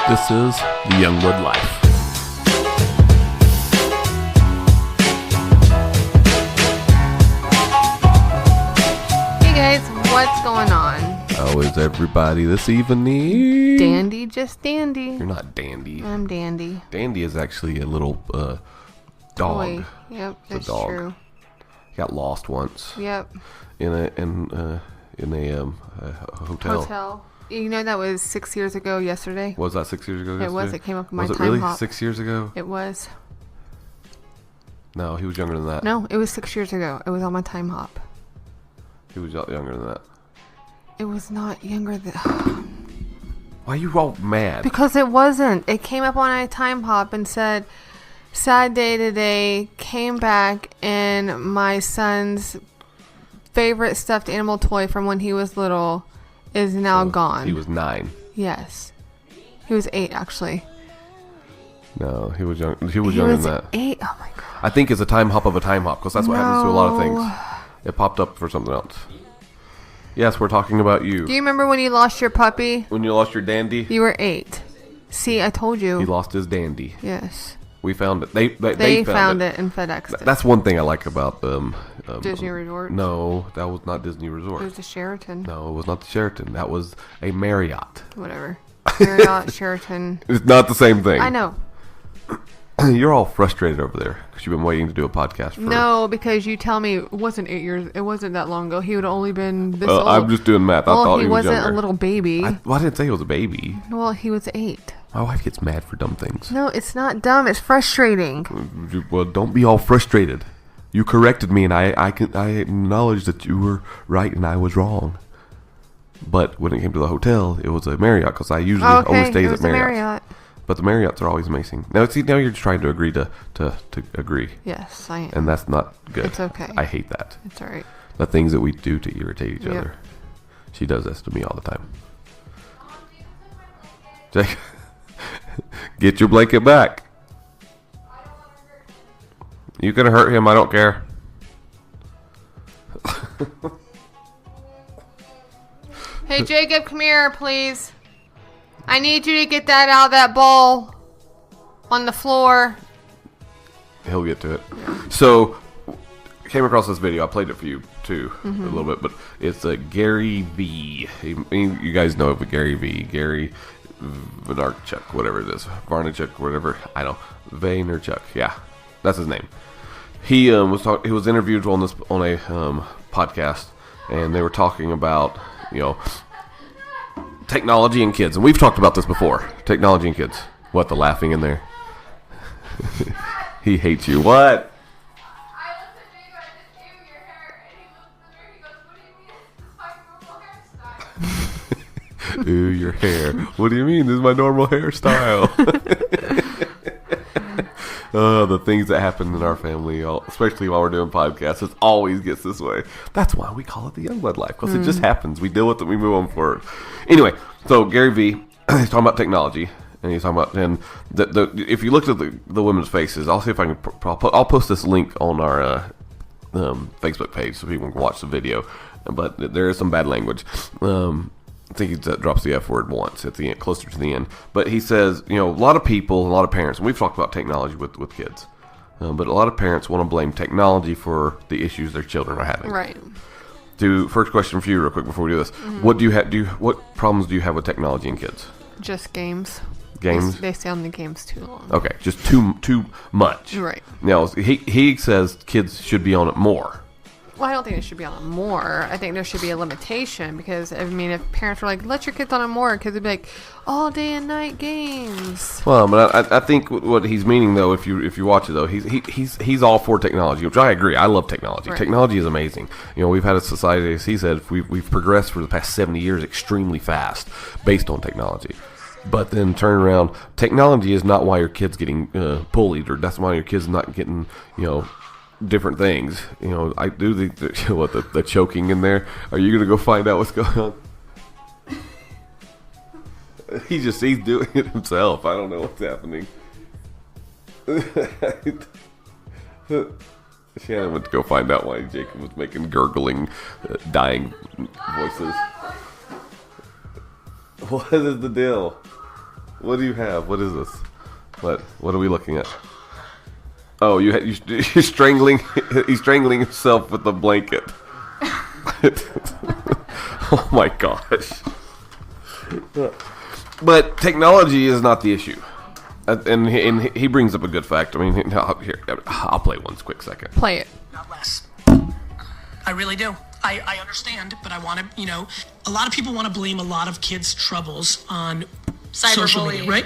This is the Youngblood Life. Hey guys, what's going on? How is everybody this evening? Dandy, just dandy. You're not Dandy. I'm dandy. Dandy is actually a little dog. Toy. Yep, It's that's a dog. true. Got lost once Yep. in a hotel. Hotel. You know that was 6 years ago yesterday? Was that 6 years ago? It Yesterday? was. It came up in my Was it time really hop. 6 years ago? It was. No, he was younger than that. No, it was 6 years ago. It was on my time hop. He was younger than that. It was not younger than... Why are you all mad? Because it wasn't. It came up on a time hop and said, sad day today, came back, and my son's favorite stuffed animal toy from when he was little is now gone. He was 9. Yes. He was 8, actually. No, he was young. He was younger than that. 8? Oh, my God. I think it's a time hop of a time hop because that's what happens to a lot of things. It popped up for something else. Yes, we're talking about you. Do you remember when you lost your puppy? When you lost your dandy? You were 8. See, I told you. He lost his dandy. Yes. We found it. They found it and FedExed it. That's one thing I like about Disney Resort? No, that was not Disney Resort. It was the Sheraton. No, it was not the Sheraton. That was a Marriott. Whatever. Marriott, Sheraton. It's not the same thing. I know. You're all frustrated over there because you've been waiting to do a podcast for... No, because you tell me it wasn't 8 years. It wasn't that long ago. He would have only been this old. I'm just doing math. I thought he was wasn't younger. a little baby. I didn't say he was a baby. Well, he was 8. My wife gets mad for dumb things. No, it's not dumb. It's frustrating. Well, don't be all frustrated. You corrected me, and I acknowledge that you were right and I was wrong. But when it came to the hotel, it was a Marriott because I usually only stays at Marriott. But the Marriotts are always amazing. Now, see, now you're just trying to agree to agree. Yes, I am. And that's not good. It's okay. I hate that. It's all right. The things that we do to irritate each other. She does this to me all the time. Jake, get your blanket back. You can hurt him. I don't care. Hey, Jacob, come here, please. I need you to get that out of that bowl on the floor. He'll get to it. So, came across this video. I played it for you too a little bit, but it's a Gary V. You guys know of Gary V. Gary Vaynerchuk, whatever it is, Vaynerchuk, whatever. I don't. Vaynerchuk. Yeah, that's his name. He he was interviewed on a podcast, and they were talking about technology and kids, and we've talked about this before. Technology and kids. What, the laughing in there? He hates you. What? I looked at Jacob, I just gave him your hair, and he looked at the mirror, he goes, what do you mean? It's my normal hairstyle. Do your hair. What do you mean? This is my normal hairstyle. The things that happen in our family, especially while we're doing podcasts, it always gets this way. That's why we call it the Youngblood Life, because it just happens. We deal with it, we move on forward. Anyway, so Gary V, he's talking about technology, and he's talking about, and if you looked at the women's faces, I'll see if I can, I'll post this link on our Facebook page so people can watch the video, but there is some bad language. I think he drops the F word once at the end, closer to the end. But he says, a lot of people, a lot of parents, and we've talked about technology with kids, but a lot of parents want to blame technology for the issues their children are having. Right. First question for you, real quick, before we do this: what do you have? What problems do you have with technology and kids? Just games. Games. They stay on the games too long. Okay, just too much. Right. Now he says kids should be on it more. Well, I don't think it should be on it more. I think there should be a limitation because, if parents were like, let your kids on it more, kids would be like, all day and night games. Well, but I think what he's meaning, though, if you watch it, though, he's all for technology, which I agree. I love technology. Right. Technology is amazing. We've had a society, as he said, we've progressed for the past 70 years extremely fast based on technology. But then turn around, technology is not why your kid's getting bullied, or that's why your kid's not getting, different things. I do think that, the choking in there. Are you gonna go find out what's going on? He's doing it himself. I don't know what's happening. Shannon went to go find out why Jacob was making gurgling, dying voices. What is the deal? What do you have? What is this? What are we looking at? Oh, you're strangling. He's strangling himself with a blanket. Oh my gosh! But technology is not the issue, and he brings up a good fact. I mean, here, I'll play one quick second. Play it. Not less. I really do. I understand, but I want to, a lot of people want to blame a lot of kids' troubles on social media, right?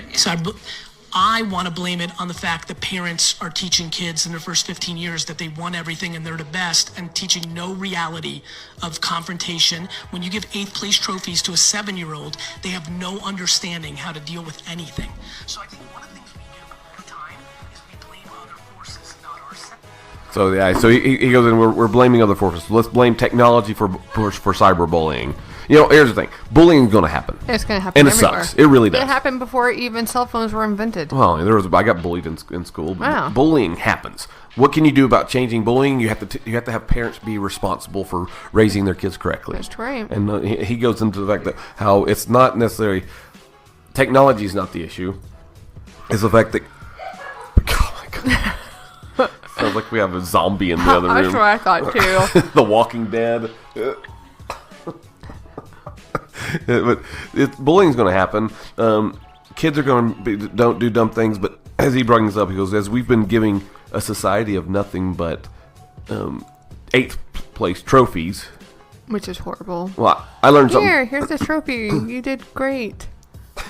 I want to blame it on the fact that parents are teaching kids in their first 15 years that they want everything and they're the best, and teaching no reality of confrontation. When you give 8th place trophies to a 7-year-old, they have no understanding how to deal with anything. So I think one of the things we do all the time is we blame other forces, not ourselves. So yeah, so he goes in. We're blaming other forces. Let's blame technology for cyberbullying. Here's the thing: bullying is going to happen. It's going to happen, and it everywhere. Sucks. It really does. It happened before even cell phones were invented. Well, I got bullied in school. Wow. Bullying happens. What can you do about changing bullying? You have to have parents be responsible for raising their kids correctly. That's right. And he goes into the fact that how it's not necessarily technology is not the issue. It's the fact that oh my god, sounds like we have a zombie in the other room. That's what I thought too. The Walking Dead. But bullying's going to happen. Kids are going to don't do dumb things. But as he brings up, he goes, as we've been giving a society of nothing but 8th place trophies, Which is horrible. well, I learned something. Here's the trophy. You did great.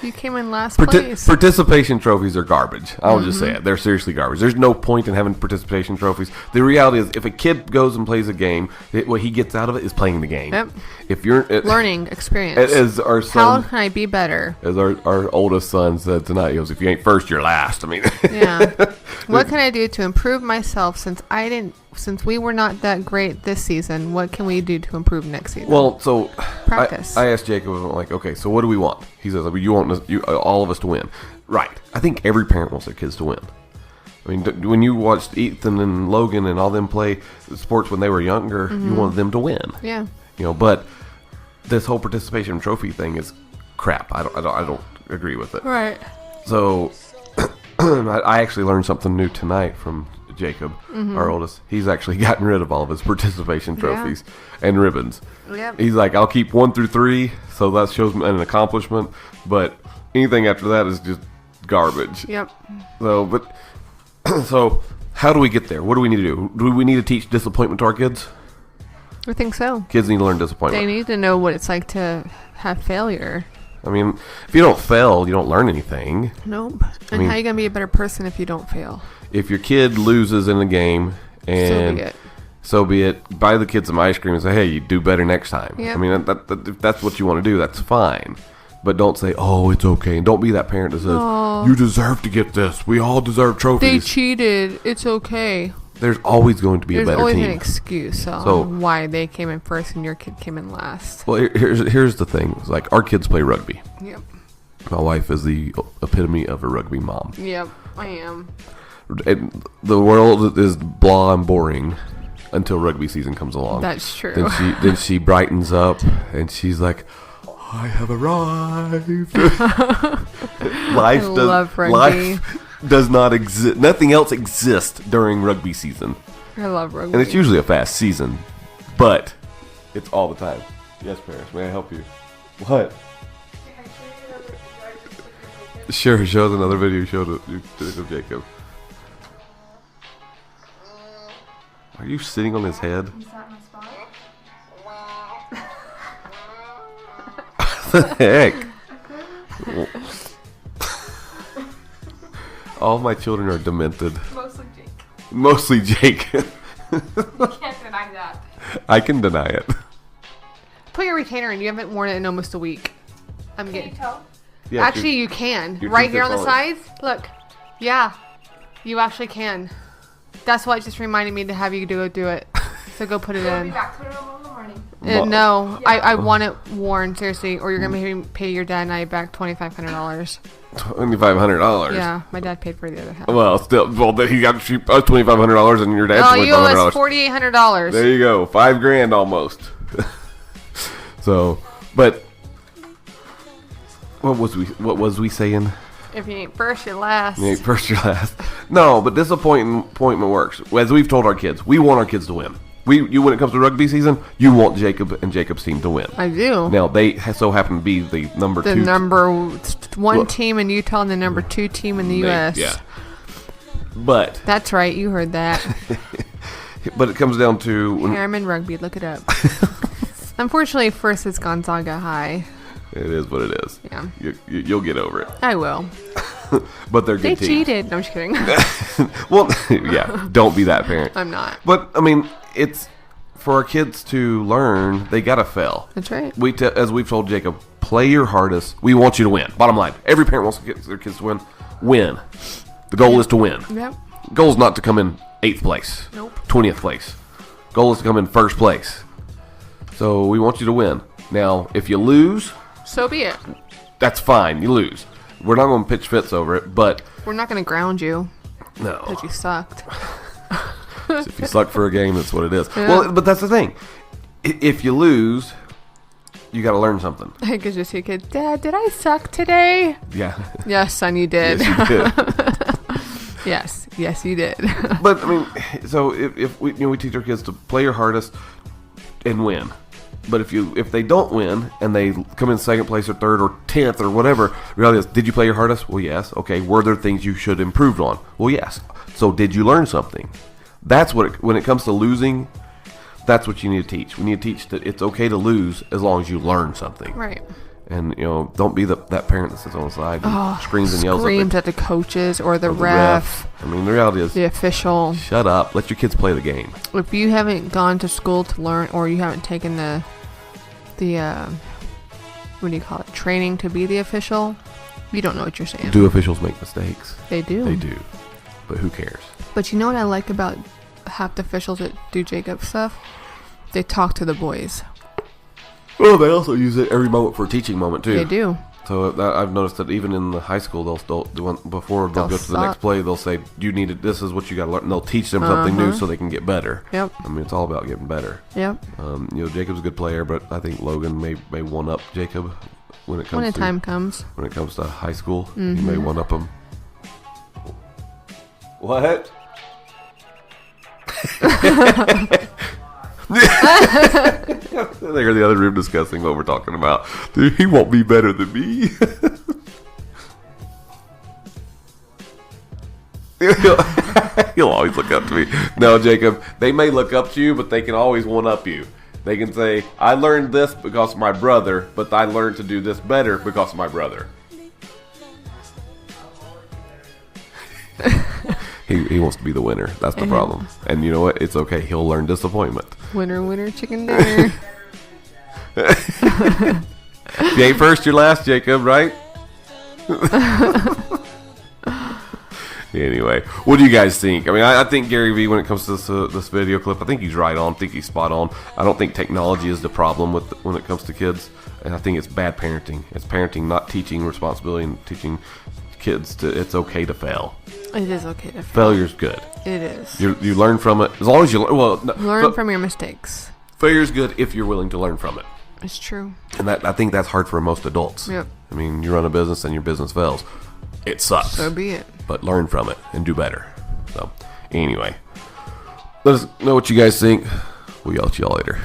You came in last place. Participation trophies are garbage. I'll just say it. They're seriously garbage. There's no point in having participation trophies. The reality is, if a kid goes and plays a game, what he gets out of it is playing the game. Yep. If you're Learning experience. as our son, How can I be better? as our oldest son said tonight, he goes, "If you ain't first, you're last." I mean, Yeah. What can I do to improve myself since we were not that great this season? What can we do to improve next season? well, so Practice. I asked Jacob, I'm like, okay, so what do we want? He says, you want all of us to win, right? I think every parent wants their kids to win. I mean, when you watched Ethan and Logan and all them play sports when they were younger, you wanted them to win. Yeah. But this whole participation trophy thing is crap. I don't agree with it. Right. So I actually learned something new tonight from Jacob, our oldest. He's actually gotten rid of all of his participation trophies and ribbons. Yep. He's like, I'll keep 1 through 3, so that shows an accomplishment, but anything after that is just garbage. Yep. So how do we get there? What do we need to do? Do we need to teach disappointment to our kids? I think so. Kids need to learn disappointment. They need to know what it's like to have failure. I mean, if you don't fail, you don't learn anything. Nope. And how are you going to be a better person if you don't fail? If your kid loses in a game, and so be it. Buy the kid some ice cream and say, hey, you do better next time. Yep. I mean, if that's what you want to do, that's fine. But don't say, oh, it's okay. And don't be that parent that says, you deserve to get this. We all deserve trophies. They cheated. It's okay. There's always going to be a better team. There's always an excuse on why they came in first and your kid came in last. Well, here's the thing. It's like, our kids play rugby. Yep. My wife is the epitome of a rugby mom. Yep, I am. And the world is blah and boring until rugby season comes along. That's true. Then she brightens up and she's like, I have arrived. love rugby. Life does not exist. Nothing else exists during rugby season. I love rugby. And it's usually a fast season, but it's all the time. Yes, Paris, may I help you? What? Sure, show us another video. Show to Jacob. Are you sitting on his head? Is that my spot? What the heck? All my children are demented. Mostly Jake. Mostly Jake. You can't deny that. I can deny it. Put your retainer in. You haven't worn it in almost a week. I'm Can you getting. tell? Yeah, Actually, you can. your Right teeth here are on the falling. sides. Look. Yeah. You actually can. That's why it just reminded me to have you do it. So go put it We'll be in. back to it in the morning. No, Yeah. I want it worn, seriously, or you're going to make me pay your dad and I back $2,500. $2,500. Yeah, my dad paid for the other half. Well, then he got us $2,500 and your dad's Oh, you owe us $2,500. $4,800. There you go, $5,000 almost. So, but what was we saying? If you ain't first, you're last. You ain't first, you're last. No, but disappointment works. As we've told our kids, we want our kids to win. When it comes to rugby season, you want Jacob and Jacob's team to win. I do. Now, they so happen to be the number two. The number one team in Utah and the number 2 team in the U.S. Yeah. But. That's right. You heard that. But it comes down to. Harriman Rugby. Look it up. Unfortunately, first is Gonzaga High. It is what it is. Yeah. You'll get over it. I will. But they're good They teams. cheated. No, I'm just kidding. Well, yeah. Don't be that parent. I'm not. But, I mean, it's for our kids to learn, they got to fail. That's right. As we've told Jacob, play your hardest. We want you to win. Bottom line. Every parent wants to get their kids to win. Win. The goal is to win. Yep. Goal is not to come in 8th place. Nope. 20th place. Goal is to come in 1st place. So we want you to win. Now, if you lose, So be it. that's fine. You lose. We're not going to pitch fits over it, but We're not going to ground you no. because you sucked. If you suck for a game, that's what it is. Yeah. Well, but that's the thing. If you lose, you got to learn something. I could just see kids, Dad, did I suck today? Yeah. Yes, son, you did. Yes, you did. Yes, you did. But I mean, so if we teach our kids to play your hardest and win. But if they don't win and they come in 2nd place or 3rd or 10th or whatever, reality is, did you play your hardest? Well, yes. Okay. Were there things you should improve on? Well, yes. So did you learn something? That's what when it comes to losing, that's what you need to teach. We need to teach that it's okay to lose as long as you learn something. Right. And don't be that parent that sits on the side and screams and yells at the coaches or the or ref. I mean, the reality is, The official. shut up. Let your kids play the game. If you haven't gone to school to learn, or you haven't taken the what do you call it, training to be the official, you don't know what you're saying. Do officials make mistakes? They do. They do. But who cares? But you know what I like about half the officials that do Jacob stuff? They talk to the boys. Well, they also use it every moment for a teaching moment, too. They do. So I've noticed that even in the high school, before they'll go to the next suck. play, they'll say, this is what you got to learn. And they'll teach them something new so they can get better. Yep. I mean, it's all about getting better. Yep. Jacob's a good player, but I think Logan may one-up Jacob when it comes When the to time comes. when it comes to high school. He may one-up him. What? They are in the other room discussing what we're talking about. Dude, he won't be better than me. He'll always look up to me. No, Jacob, they may look up to you, but they can always one-up you. They can say, I learned this because of my brother, but I learned to do this better because of my brother. He wants to be the winner. That's the problem. And you know what? It's okay. He'll learn disappointment. Winner, winner, chicken dinner. If you ain't first, you're last, Jacob, right? Anyway, what do you guys think? I mean, I think Gary Vee, when it comes to this video clip, I think he's right on. I think he's spot on. I don't think technology is the problem when it comes to kids. And I think it's bad parenting. It's parenting, not teaching responsibility and teaching kids it's okay to fail. It is okay to fail. Failure's good. It is. You learn from it as long as you Learn from your mistakes. Failure's good if you're willing to learn from it. It's true. And I think that's hard for most adults. Yep. I mean, you run a business and your business fails. It sucks. So be it. But learn from it and do better. So, anyway. Let us know what you guys think. We'll yell at y'all later.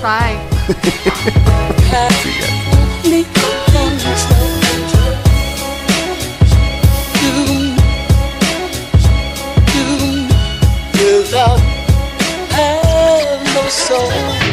Bye. See ya. Without have no soul.